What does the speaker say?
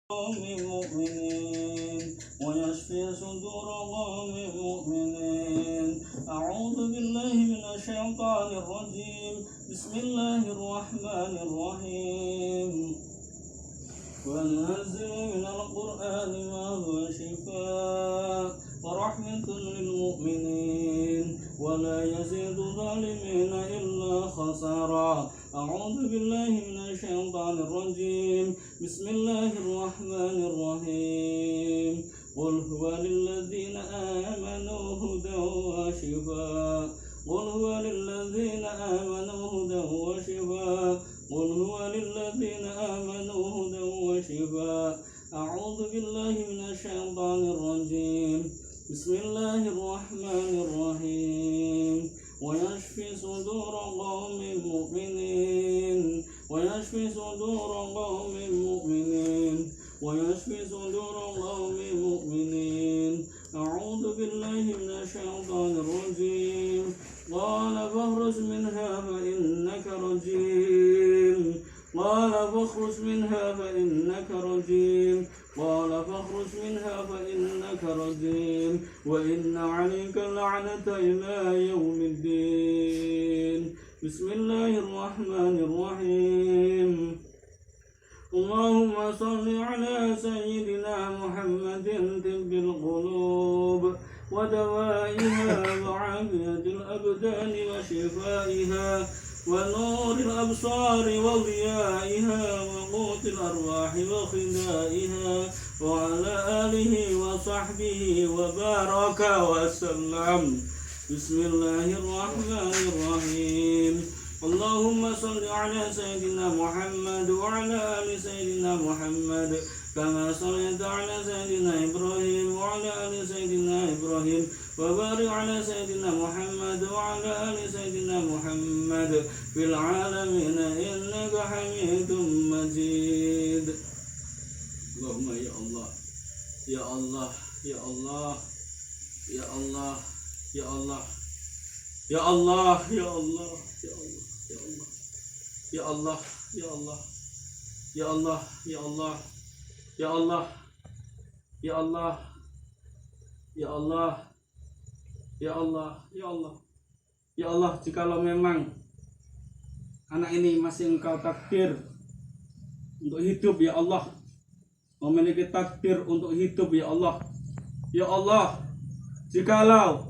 قوم مؤمنين ويشفي صدور قوم مؤمنين. أعوذ بالله من الشيطان الرجيم. بسم الله الرحمن الرحيم. وننزل من القرآن ما هو شفاء ورحمة للمؤمنين ولا يزيد الظالمين إلا خسارا. أعوذ بالله من الشيطان الرجيم. بسم الله الرحمن الرحيم. قل هو للذين آمنوا هدى وشفاء. قل هو للذين آمنوا هدى وشفاء. قل هو للذين آمنوا هدى وشفاء. أعوذ بالله من الشيطان الرجيم. بسم الله الرحمن الرحيم. ويشفي صدور قوم مؤمنين ويشفي صدور قوم مؤمنين ويشفي صدور قوم مؤمنين. أعوذ بالله من الشيطان الرجيم. قال فاخرج منها فإنك رجيم. قال فاخرج منها فإنك رجيم. قال فاخرج منها فإنك رجيم وإن عليك اللعنة إلى يوم الدين. بسم الله الرحمن الرحيم. اللهم صل على سيدنا محمد طب القلوب ودوائها وعافية الأبدان وشفائها ونور الأبصار وضيائها وقوت الأرواح وخدائها وعلى آله وصحبه وبارك وسلم. بسم الله الرحمن الرحيم. اللهم صل على سيدنا محمد وعلى آل سيدنا محمد كما صليت على سيدنا إبراهيم وعلى آل سيدنا إبراهيم وبارك على سيدنا محمد وعلى آل سيدنا محمد في العالمين إنك حميد مجيد. اللهم يا الله يا الله يا الله يا الله يا الله يا الله يا الله يا الله يا الله يا الله يا Allah ya Allah ya Allah ya Allah ya Allah ya Allah ya Allah ya Allah, jikalau memang anak ini masih Engkau takdir untuk hidup ya Allah, memiliki takdir untuk hidup ya Allah, ya Allah, jikalau